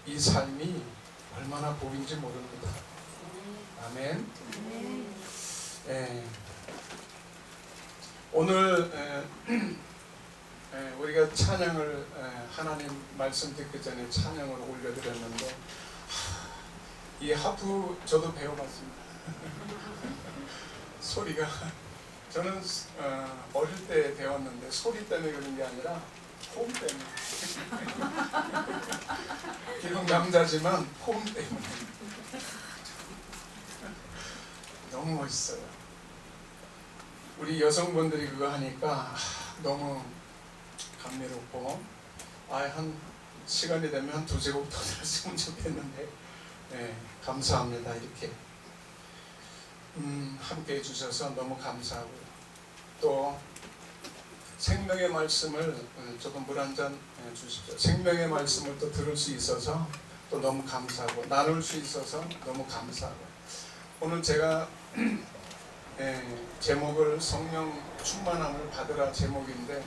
이 삶이 얼마나 복인지 모릅니다. 아멘. 예. 오늘 우리가 찬양을 하나님 말씀 듣기 전에 찬양을 올려드렸는데 이 하프 저도 배워봤습니다. 소리가 저는 어릴 때 배웠는데 소리 때문에 그런 게 아니라 폼 때문에 비록 남자지만 폼 때문에 너무 멋있어요. 우리 여성분들이 그거 하니까 너무 감미롭고 한 시간이 되면 한 두세 곡 더 들었으면 좋겠는데 감사합니다. 이렇게 함께 해주셔서 너무 감사하고요. 또 생명의 말씀을 조금 물 한 잔 주십시오. 생명의 말씀을 또 들을 수 있어서 또 너무 감사하고 나눌 수 있어서 너무 감사하고 오늘 제가 제목을 성령 충만함을 받으라 제목인데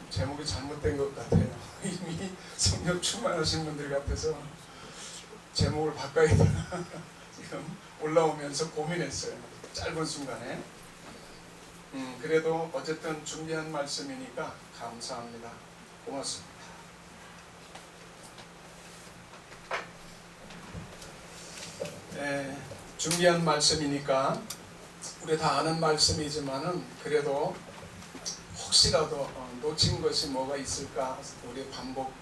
제목이 잘못된 것 같아요. 이미 성령 충만하신 분들 같아서 제목을 바꿔야 되나 지금 올라오면서 고민했어요. 짧은 순간에. 그래도 어쨌든 준비한 말씀이니까 감사합니다. 고맙습니다. 준비한 말씀이니까 우리 다 아는 말씀이지만은 그래도 혹시라도 놓친 것이 뭐가 있을까 우리 반복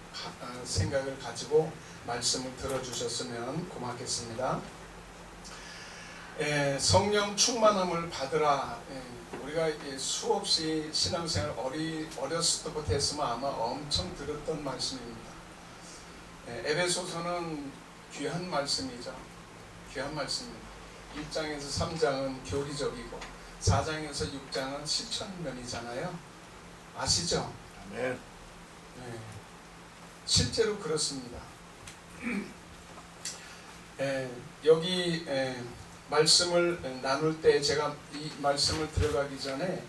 생각을 가지고 말씀을 들어주셨으면 고맙겠습니다. 성령 충만함을 받으라. 우리가 수없이 신앙생활 어렸을 때부터 했으면 아마 엄청 들었던 말씀입니다. 에베소서는 귀한 말씀이죠. 귀한 말씀입니다. 1장에서 3장은 교리적이고 4장에서 6장은 실천면이잖아요. 아시죠? 네. 실제로 그렇습니다. 여기 말씀을 나눌 때 제가 이 말씀을 들어가기 전에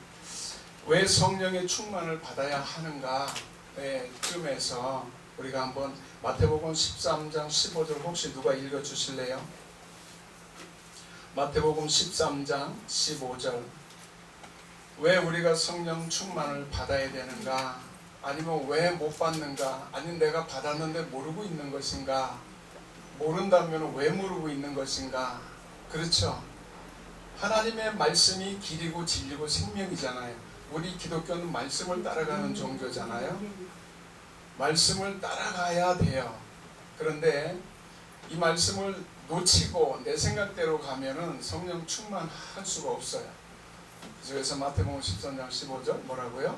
왜 성령의 충만을 받아야 하는가 쯤에서 우리가 한번 마태복음 13장 15절 혹시 누가 읽어주실래요? 마태복음 13장 15절 왜 우리가 성령 충만을 받아야 되는가? 아니면 왜 못 받는가? 아니면 내가 받았는데 모르고 있는 것인가? 모른다면 왜 모르고 있는 것인가? 그렇죠. 하나님의 말씀이 길이고 진리고 생명이잖아요. 우리 기독교는 말씀을 따라가는 종교잖아요. 말씀을 따라가야 돼요. 그런데 이 말씀을 놓치고 내 생각대로 가면은 성령 충만할 수가 없어요. 그래서 마태복음 13장 15절 뭐라고요?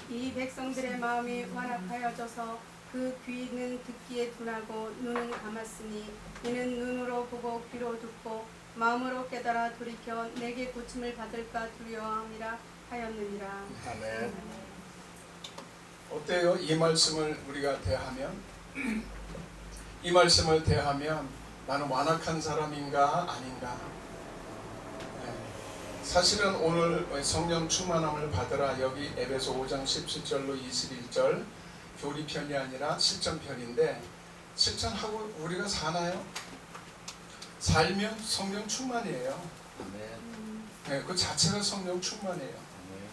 이 백성들의 마음이 완악하여져서 그 귀는 듣기에 둔하고 눈은 감았으니 이는 눈으로 보고 귀로 듣고 마음으로 깨달아 돌이켜 내게 고침을 받을까 두려워함이라 하였느니라. 아멘. 어때요? 이 말씀을 우리가 대하면 이 말씀을 대하면 나는 완악한 사람인가 아닌가? 사실은 오늘 성령 충만함을 받으라 여기 에베소 5장 17절로 21절 교리편이 아니라 실천편인데 실천하고 우리가 사나요? 살면 성령 충만이에요. 아멘. 그 자체가 성령 충만이에요. 아멘.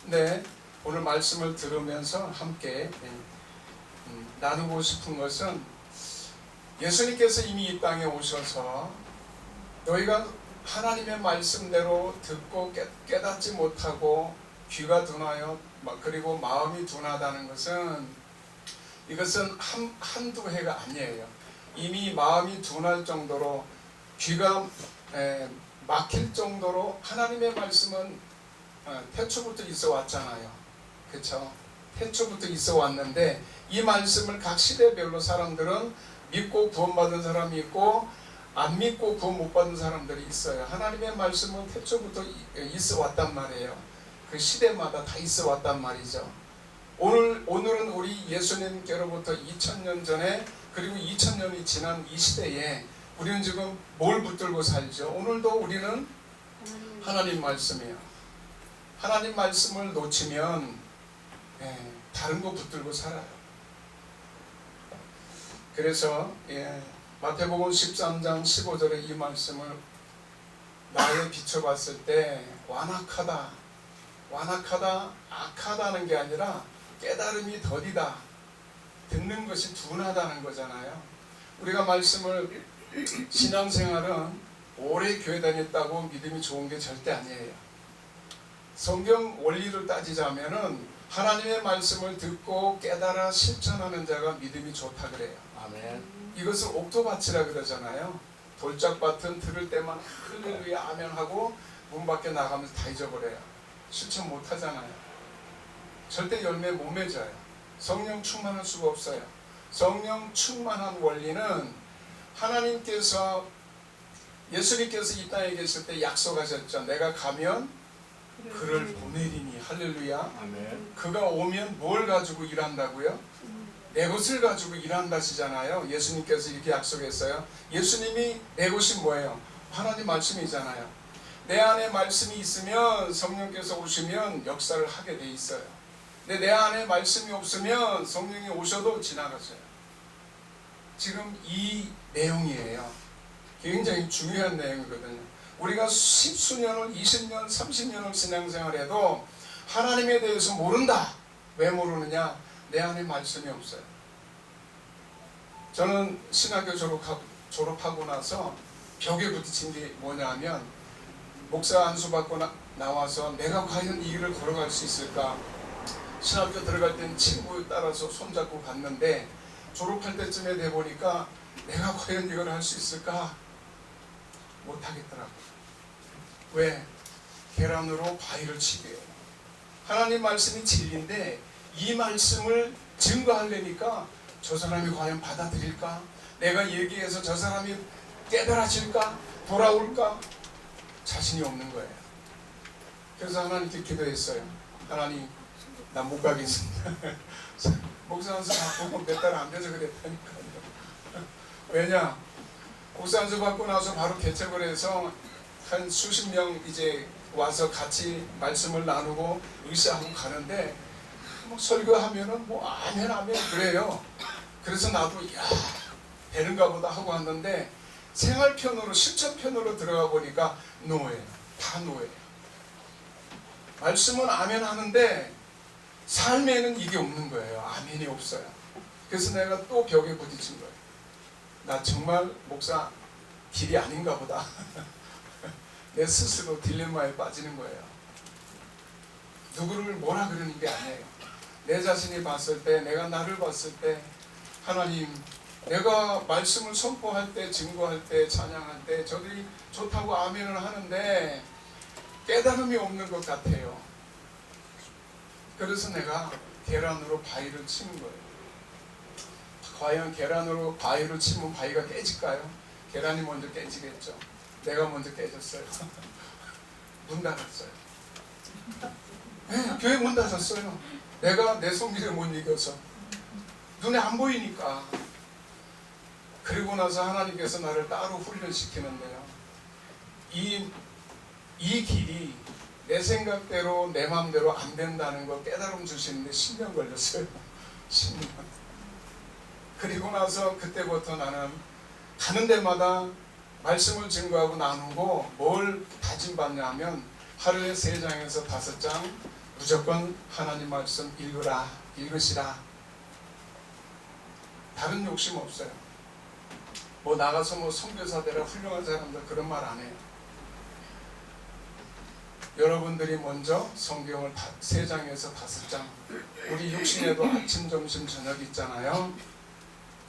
네, 오늘 말씀을 들으면서 함께 나누고 싶은 것은 예수님께서 이미 이 땅에 오셔서 너희가 하나님의 말씀대로 듣고 깨닫지 못하고 귀가 둔하여 그리고 마음이 둔하다는 것은 이것은 한두 해가 아니에요. 이미 마음이 둔할 정도로 귀가 막힐 정도로 하나님의 말씀은 태초부터 있어 왔잖아요. 그렇죠? 태초부터 있어 왔는데 이 말씀을 각 시대별로 사람들은 믿고 구원받은 사람이 있고 안 믿고 구원 못 받은 사람들이 있어요. 하나님의 말씀은 태초부터 있어 왔단 말이에요. 그 시대마다 다 있어 왔단 말이죠. 오늘은 우리 예수님께로부터 2000년 전에 그리고 2000년이 지난 이 시대에 우리는 지금 뭘 붙들고 살죠? 오늘도 우리는 하나님 말씀이에요. 하나님 말씀을 놓치면 다른 거 붙들고 살아요. 그래서 마태복음 13장 15절의 이 말씀을 나에 비춰봤을 때 완악하다, 악하다는 게 아니라 깨달음이 더디다, 듣는 것이 둔하다는 거잖아요. 우리가 말씀을, 신앙생활은 오래 교회 다녔다고 믿음이 좋은 게 절대 아니에요. 성경 원리를 따지자면은 하나님의 말씀을 듣고 깨달아 실천하는 자가 믿음이 좋다 그래요. 아멘. 이것을 옥토밭이라 그러잖아요. 돌짝밭은 들을 때만 할렐루야 아멘 하고 문 밖에 나가면서 다 잊어버려요. 실천 못 하잖아요. 절대 열매 못 맺어요. 성령 충만할 수가 없어요. 성령 충만한 원리는 하나님께서, 예수님께서 이 땅에 계실 때 약속하셨죠. 내가 가면 그를 보내리니. 할렐루야. 아멘. 그가 오면 뭘 가지고 일한다고요? 내 것을 가지고 일한다시잖아요. 예수님께서 이렇게 약속했어요. 예수님이 내 것이 뭐예요? 하나님 말씀이잖아요. 내 안에 말씀이 있으면 성령께서 오시면 역사를 하게 돼 있어요. 근데 내 안에 말씀이 없으면 성령이 오셔도 지나가세요. 지금 이 내용이에요. 굉장히 중요한 내용이거든요. 우리가 십수년을, 20년, 30년을 신앙생활해도 하나님에 대해서 모른다. 왜 모르느냐? 내 안에 말씀이 없어요. 저는 신학교 졸업하고 나서 벽에 부딪힌 게 뭐냐 하면, 목사 안수 받고 나와서 내가 과연 이 길을 걸어갈 수 있을까? 신학교 들어갈 때는 친구 따라서 손잡고 갔는데 졸업할 때쯤에 돼 보니까 내가 과연 이걸 할 수 있을까? 못하겠더라고요. 왜? 계란으로 바위를 치게요. 하나님 말씀이 진리인데 이 말씀을 증거하려니까 저 사람이 과연 받아들일까? 내가 얘기해서 저 사람이 깨달아질까? 돌아올까? 자신이 없는 거예요. 그래서 하나님께 기도했어요. 하나님, 나 못 가겠습니다. 목사 안수 받고 몇 달 안 돼서 그랬다니까요. 왜냐? 목사 안수 받고 나서 바로 개척을 해서 한 수십 명 이제 와서 같이 말씀을 나누고 의사하고 가는데 뭐 설교하면은 뭐 아멘 그래요. 그래서 나도 야 되는가 보다 하고 왔는데 생활편으로, 실천편으로 들어가 보니까 노예요. 다 노예요. 말씀은 아멘 하는데 삶에는 이게 없는 거예요. 아멘이 없어요. 그래서 내가 또 벽에 부딪힌 거예요. 나 정말 목사 길이 아닌가 보다. 내 스스로 딜레마에 빠지는 거예요. 누구를 뭐라 그러는 게 아니에요. 내 자신이 봤을 때, 내가 나를 봤을 때, 하나님, 내가 말씀을 선포할 때, 증거할 때, 찬양할 때 저들이 좋다고 아멘을 하는데 깨달음이 없는 것 같아요. 그래서 내가 계란으로 바위를 치는 거예요. 과연 계란으로 바위를 치면 바위가 깨질까요? 계란이 먼저 깨지겠죠. 내가 먼저 깨졌어요. 문 닫았어요. 네, 교회 문 닫았어요. 내가 내 성질을 못 이겨서 눈에 안 보이니까. 그리고 나서 하나님께서 나를 따로 훈련시키는데요. 이 길이 내 생각대로 내 마음대로 안 된다는 거 깨달음 주시는데 10년 걸렸어요. 10년. 그리고 나서 그때부터 나는 가는 데마다 말씀을 증거하고 나누고 뭘 다짐받냐 하면 하루에 3장에서 5장 무조건 하나님 말씀 읽으시라. 다른 욕심 없어요. 뭐 나가서 뭐 선교사 되라 훌륭한 사람들 그런 말 안 해요. 여러분들이 먼저 성경을 3장에서 5장, 우리 육신에도 아침, 점심, 저녁 있잖아요.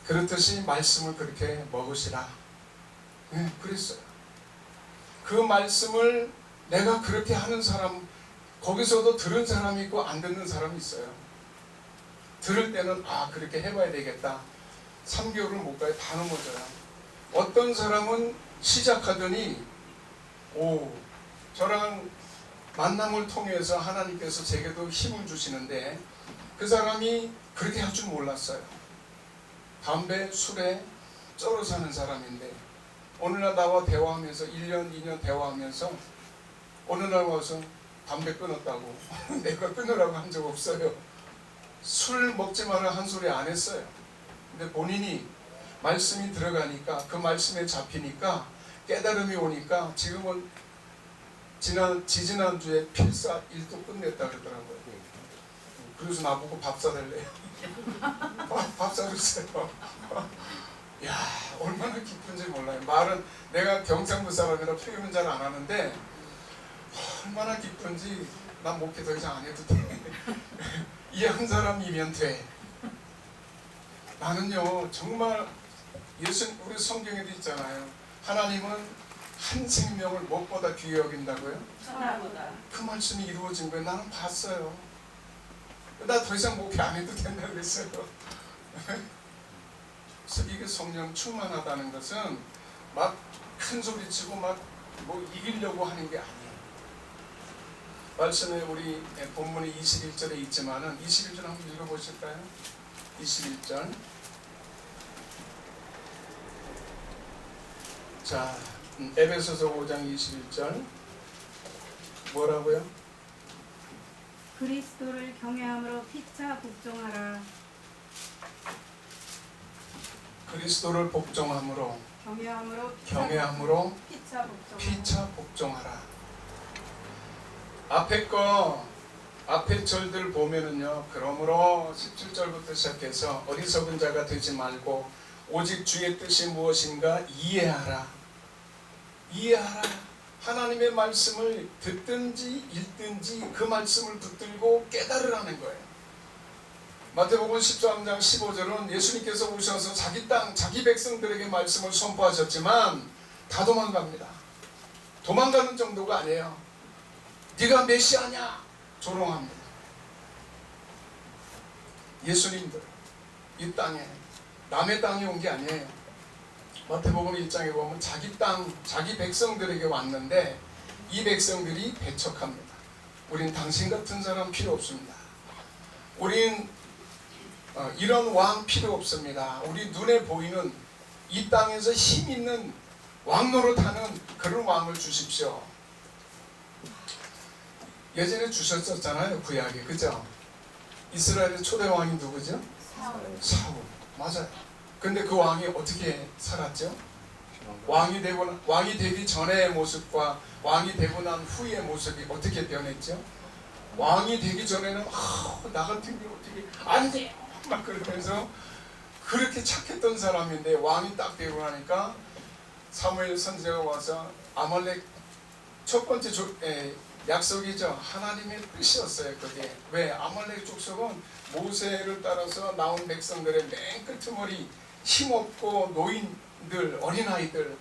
그렇듯이 말씀을 그렇게 먹으시라. 네, 그랬어요. 그 말씀을 내가 그렇게 하는 사람, 거기서도 들은 사람이 있고 안 듣는 사람이 있어요. 들을 때는 그렇게 해봐야 되겠다. 3개월을 못 가요. 다 넘어져요. 어떤 사람은 시작하더니 저랑 만남을 통해서 하나님께서 제게도 힘을 주시는데 그 사람이 그렇게 할 줄 몰랐어요. 담배, 술에 쩔어 사는 사람인데 어느 날 나와 대화하면서 1년, 2년 대화하면서 어느 날 와서 담배 끊었다고. 내가 끊으라고 한 적 없어요. 술 먹지 마라 한 소리 안 했어요. 근데 본인이 말씀이 들어가니까 그 말씀에 잡히니까 깨달음이 오니까 지금은 지지난주에 필사 일도 끝냈다 그러더라고요. 그래서 나보고 밥 사달래요. 밥 사주세요. 야, 얼마나 기쁜지 몰라요. 말은 내가 경상도 사람이라 표현은 잘 안 하는데 얼마나 기쁜지 난 목회 더 이상 안 해도 돼. 이 한 사람이면 돼. 나는요 정말 우리 성경에도 있잖아요. 하나님은 한 생명을 무엇보다 귀히 여긴다고요? 천하보다. 그 말씀이 이루어진 거예요. 나는 봤어요. 나 더 이상 목회 안 해도 된다 그랬어요. 그래서 이게 성령 충만하다는 것은 막 큰 소리치고 막 뭐 이기려고 하는 게 아니에요. 말씀에 우리 본문이 21절에 있지만은 21절 한번 읽어보실까요? 21절. 자, 에베소서 5장 21절 뭐라고요? 그리스도를 경외함으로 피차 복종하라. 그리스도를 복종함으로 경외함으로 피차 복종하라. 피차 복종하라. 앞에 절들 보면은요, 그러므로 17절부터 시작해서 어리석은 자가 되지 말고 오직 주의 뜻이 무엇인가 이해하라. 하나님의 말씀을 듣든지 읽든지 그 말씀을 붙들고 깨달으라는 거예요. 마태복음 13장 15절은 예수님께서 오셔서 자기 땅, 자기 백성들에게 말씀을 선포하셨지만 다 도망갑니다. 도망가는 정도가 아니에요. 네가 메시아냐? 조롱합니다. 예수님들 이 땅에 남의 땅에 온 게 아니에요. 마태복음 1장에 보면 자기 땅, 자기 백성들에게 왔는데 이 백성들이 배척합니다. 우린 당신 같은 사람 필요 없습니다. 우린 이런 왕 필요 없습니다. 우리 눈에 보이는 이 땅에서 힘 있는 왕 노릇하는 그런 왕을 주십시오. 예전에 주셨었잖아요. 구약에. 그죠? 이스라엘의 초대 왕이 누구죠? 사울. 맞아요. 근데 그 왕이 어떻게 살았죠? 왕이 되기 전의 모습과 왕이 되고 난 후의 모습이 어떻게 변했죠? 왕이 되기 전에는 나 같은 게 어떻게 안 돼! 막 그러면서 그렇게 착했던 사람인데 왕이 딱 되고 나니까 사무엘 선지자가 와서 아말렉 첫 번째 약속이죠. 하나님의 뜻이었어요. 그게 왜? 아말렉 족속은 모세를 따라서 나온 백성들의 맨 끄트머리 힘없고 노인들, 어린아이들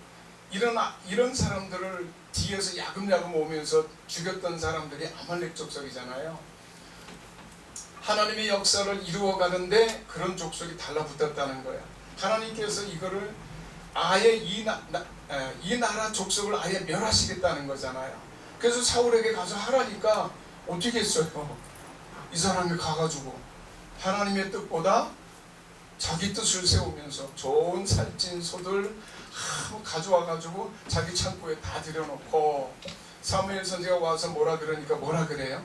이런 사람들을 뒤에서 야금야금 오면서 죽였던 사람들이 아말렉 족속이잖아요. 하나님의 역사를 이루어가는데 그런 족속이 달라붙었다는 거예요. 하나님께서 이거를 아예 이 나라 족속을 아예 멸하시겠다는 거잖아요. 그래서 사울에게 가서 하라니까 어떻게 했어요? 이 사람이 가가지고 하나님의 뜻보다 자기 뜻을 세우면서 좋은 살찐 소들 가져와가지고 자기 창고에 다 들여놓고 사무엘 선지가 와서 뭐라 그러니까 뭐라 그래요?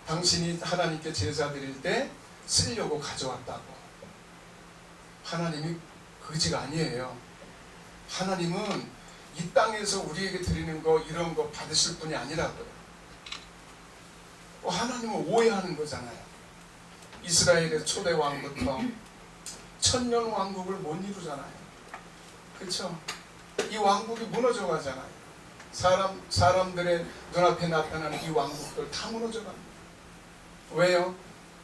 당신이 하나님께 제사 드릴 때 쓰려고 가져왔다고. 하나님이 거지가 아니에요. 하나님은 이 땅에서 우리에게 드리는 거 이런 거 받으실 분이 아니라고요. 하나님은 오해하는 거잖아요. 이스라엘의 초대 왕부터 천년 왕국을 못 이루잖아요. 그렇죠? 이 왕국이 무너져 가잖아요. 사람들의 눈앞에 나타나는 이 왕국들 다 무너져 갑니다. 왜요?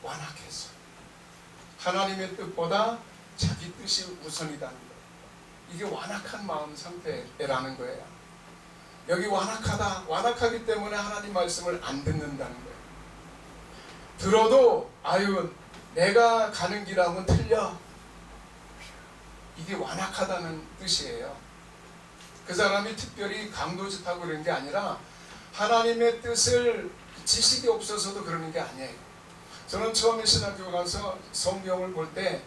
완악해서. 하나님의 뜻보다 자기 뜻이 우선이라는 거예요. 이게 완악한 마음 상태라는 거예요. 여기 완악하기 때문에 하나님 말씀을 안 듣는다는 거예요. 들어도 내가 가는 길하고는 틀려. 이게 완악하다는 뜻이에요. 그 사람이 특별히 강도짓하고 그런 게 아니라 하나님의 뜻을 지식이 없어서도 그러는 게 아니에요. 저는 처음에 신학교 가서 성경을 볼 때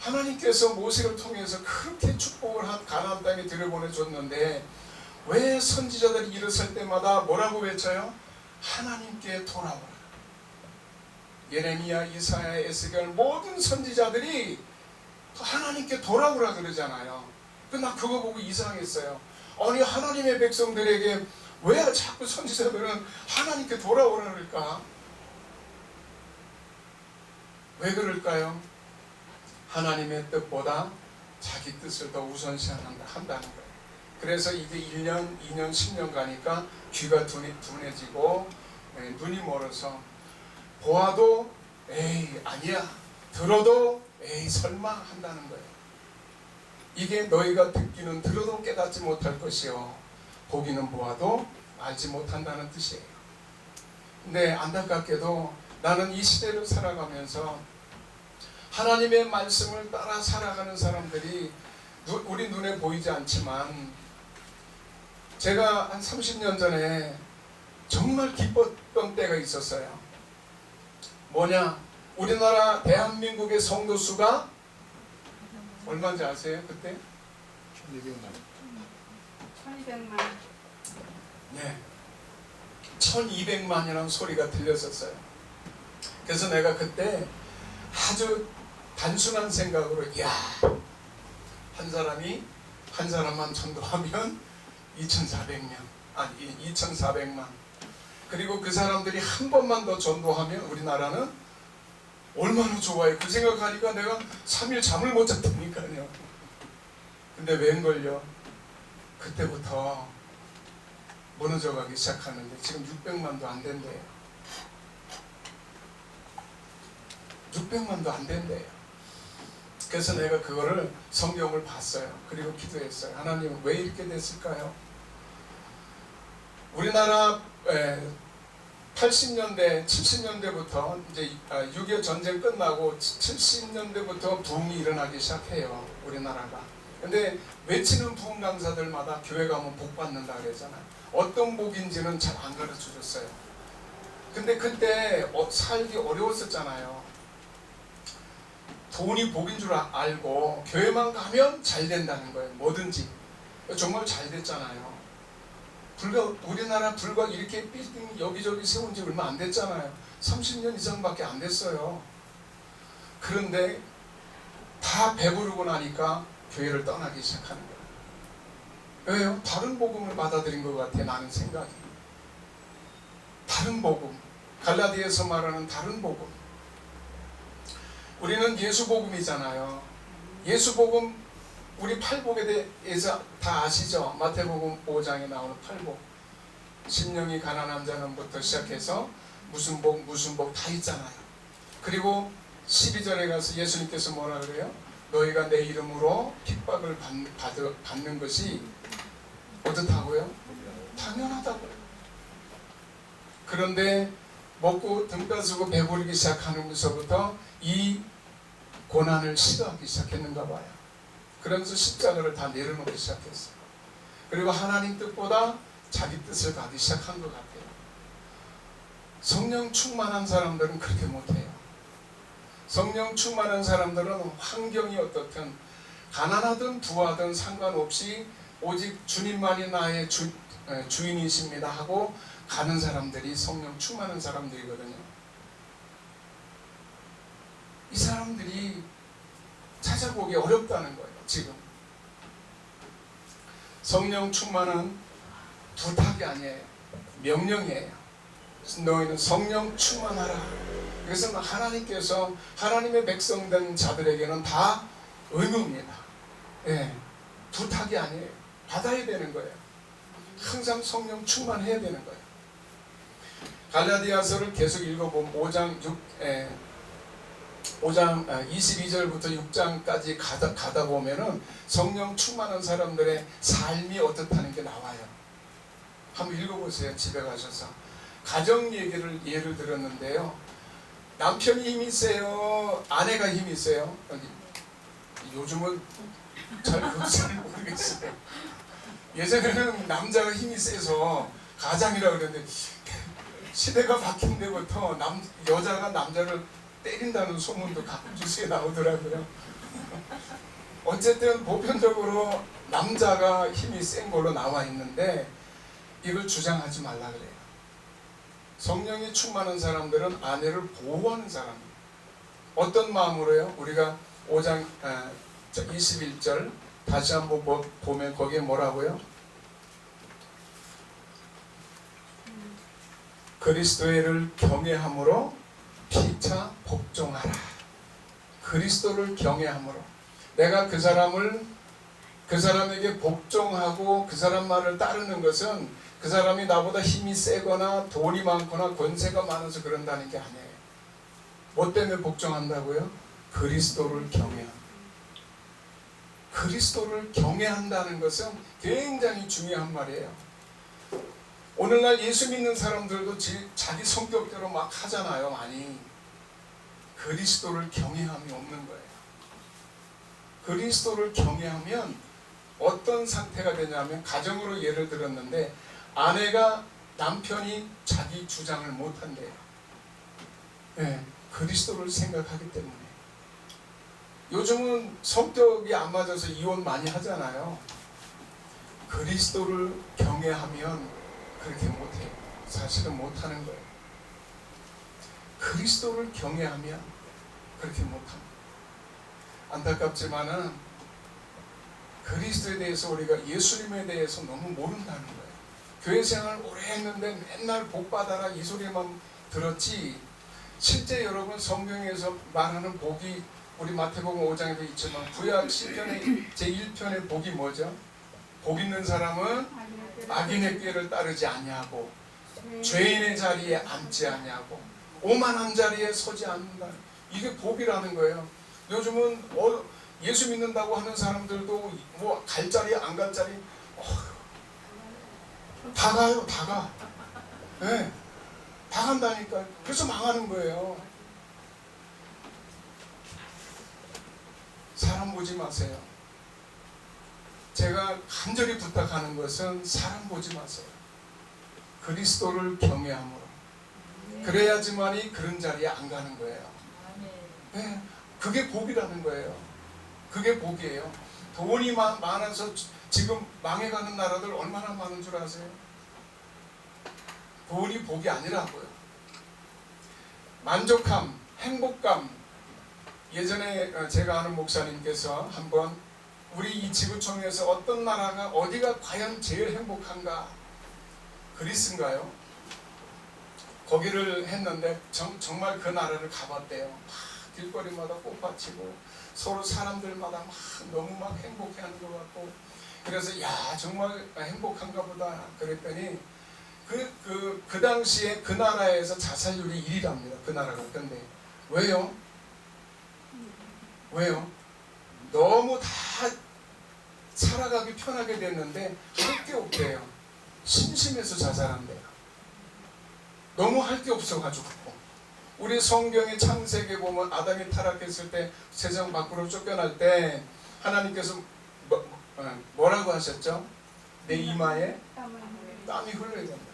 하나님께서 모세를 통해서 그렇게 축복을 한 가나안 땅에 들여보내줬는데 왜 선지자들이 일어설 때마다 뭐라고 외쳐요? 하나님께 돌아오라. 예레미야, 이사야, 에스겔 모든 선지자들이 하나님께 돌아오라 그러잖아요. 나 그거 보고 이상했어요. 아니 하나님의 백성들에게 왜 자꾸 선지자들은 하나님께 돌아오라 그럴까? 왜 그럴까요? 하나님의 뜻보다 자기 뜻을 더 우선시한다는 거예요. 그래서 이게 1년, 2년, 10년 가니까 귀가 둔해지고 눈이 멀어서 보아도 에이 아니야, 들어도 에이 설마 한다는 거예요. 이게 너희가 듣기는 들어도 깨닫지 못할 것이요 보기는 보아도 알지 못한다는 뜻이에요. 근데 안타깝게도 나는 이 시대를 살아가면서 하나님의 말씀을 따라 살아가는 사람들이 우리 눈에 보이지 않지만, 제가 한 30년 전에 정말 기뻤던 때가 있었어요. 뭐냐? 우리나라 대한민국의 성도 수가 얼마인지 아세요? 그때? 1200만. 네, 1200만이라는 소리가 들렸었어요. 그래서 내가 그때 아주 단순한 생각으로, 야, 한 사람만 전도하면 2400명, 아니 2400만. 그리고 그 사람들이 한 번만 더 전도하면 우리나라는 얼마나 좋아요. 그 생각하니까 내가 3일 잠을 못 잤다니까요. 근데 웬걸요? 그때부터 무너져가기 시작하는데 지금 600만도 안 된대요. 600만도 안 된대요. 그래서 내가 그거를 성경을 봤어요. 그리고 기도했어요. 하나님 왜 이렇게 됐을까요? 우리나라 80년대, 70년대부터 이제 6.25 전쟁 끝나고 70년대부터 붐이 일어나기 시작해요. 우리나라가. 근데 외치는 부흥 강사들마다 교회 가면 복 받는다 그러잖아요. 어떤 복인지는 잘 안 가르쳐 줬어요. 근데 그때 살기 어려웠었잖아요. 돈이 복인 줄 알고 교회만 가면 잘 된다는 거예요. 뭐든지. 정말 잘 됐잖아요. 우리나라 불과 이렇게 빌딩 여기저기 세운 지 얼마 안 됐잖아요. 30년 이상밖에 안 됐어요. 그런데 다 배부르고 나니까 교회를 떠나기 시작하는 거예요. 왜요? 다른 복음을 받아들인 것 같아, 나는 생각이. 다른 복음, 갈라디아서 말하는 다른 복음. 우리는 예수복음이잖아요. 예수복음, 우리 팔복에 대해서 다 아시죠? 마태복음 5장에 나오는 팔복. 심령이 가난한 자는부터 시작해서 무슨 복 다 있잖아요. 그리고 12절에 가서 예수님께서 뭐라 그래요? 너희가 내 이름으로 핍박을 받는 것이 어떻다고요? 당연하다고요. 그런데 먹고 등 따스고 배부르기 시작하면서부터 이 고난을 싫어하기 시작했는가 봐요. 그러면서 십자가를 다 내려놓기 시작했어요. 그리고 하나님 뜻보다 자기 뜻을 가기 시작한 것 같아요. 성령 충만한 사람들은 그렇게 못해요. 성령 충만한 사람들은 환경이 어떻든 가난하든 부하든 상관없이 오직 주님만이 나의 주인이십니다 하고 가는 사람들이 성령 충만한 사람들이거든요. 이 사람들이 찾아보기 어렵다는 거예요. 지금 성령 충만은 부탁이 아니에요. 명령이에요. 너희는 성령 충만하라. 그래서 하나님께서 하나님의 백성된 자들에게는 다 의무입니다. 예, 부탁이 아니에요. 받아야 되는 거예요. 항상 성령 충만해야 되는 거예요. 갈라디아서를 계속 읽어보면 5장 22절부터 6장까지 가다 보면은 성령 충만한 사람들의 삶이 어떻다는 게 나와요. 한번 읽어보세요. 집에 가셔서. 가정 얘기를 예를 들었는데요. 남편이 힘이 세요? 아내가 힘이 세요? 요즘은 잘 모르겠어요. 예전에는 남자가 힘이 세서 가장이라고 그랬는데 시대가 바뀐 데부터 여자가 남자를 때린다는 소문도 가끔 뉴스에 나오더라고요. 어쨌든 보편적으로 남자가 힘이 센 걸로 나와 있는데 이걸 주장하지 말라 그래요. 성령이 충만한 사람들은 아내를 보호하는 사람이에요. 어떤 마음으로요? 우리가 5장 자, 21절 다시 한번 보면 거기에 뭐라고요? 그리스도를 경외함으로 피차 복종하라. 그리스도를 경외함으로 내가 그 사람에게 복종하고 그 사람 말을 따르는 것은 그 사람이 나보다 힘이 세거나 돈이 많거나 권세가 많아서 그런다는 게 아니에요. 뭐 때문에 복종한다고요? 그리스도를 경외한다. 그리스도를 경외한다는 것은 굉장히 중요한 말이에요. 오늘날 예수 믿는 사람들도 자기 성격대로 막 하잖아요. 많이. 그리스도를 경외함이 없는 거예요. 그리스도를 경외하면 어떤 상태가 되냐면, 가정으로 예를 들었는데 아내가 남편이 자기 주장을 못한대요. 네, 그리스도를 생각하기 때문에. 요즘은 성격이 안 맞아서 이혼 많이 하잖아요. 그리스도를 경외하면 그렇게 못해요. 사실은 못하는 거예요. 그리스도를 경외하면 그렇게 못합니다. 안타깝지만은 그리스도에 대해서 우리가 예수님에 대해서 너무 모른다는 거예요. 교회 생활 오래 했는데 맨날 복 받아라 이 소리만 들었지, 실제 여러분 성경에서 말하는 복이 우리 마태복음 5장에도 있지만 구약 시편의 제1편의 복이 뭐죠? 복 있는 사람은 악인의 꾀를 따르지 아니하고 죄인의 자리에 앉지 아니하고 오만한 자리에 서지 않는다. 이게 복이라는 거예요. 요즘은 예수 믿는다고 하는 사람들도 뭐 갈 자리 안 갈 자리 다 가요. 다 가. 네, 다 간다니까. 그래서 망하는 거예요. 사람 보지 마세요. 제가 간절히 부탁하는 것은 사람 보지 마세요. 그리스도를 경외함으로. 그래야지만이 그런 자리에 안 가는 거예요. 네, 그게 복이라는 거예요. 그게 복이에요. 돈이 많아서 지금 망해가는 나라들 얼마나 많은 줄 아세요? 돈이 복이 아니라고요. 만족함, 행복감. 예전에 제가 아는 목사님께서 한번 우리 이 지구촌에서 어떤 나라가 어디가 과연 제일 행복한가, 그리스인가요? 거기를 했는데 정말 그 나라를 가봤대요. 막 길거리마다 꽃밭이고 서로 사람들마다 막 너무 막 행복해하는 것 같고, 그래서 야 정말 행복한가 보다 그랬더니 그 당시에 그 나라에서 자살률이 1위랍니다. 그 나라가. 근데 왜요? 너무 다 살아가기 편하게 됐는데 할 게 없대요. 심심해서 자살한대요. 너무 할 게 없어가지고. 우리 성경의 창세기에 보면 아담이 타락했을 때, 세상 밖으로 쫓겨날 때 하나님께서 뭐라고 하셨죠? 내 이마에 땀이 흘러야 된다.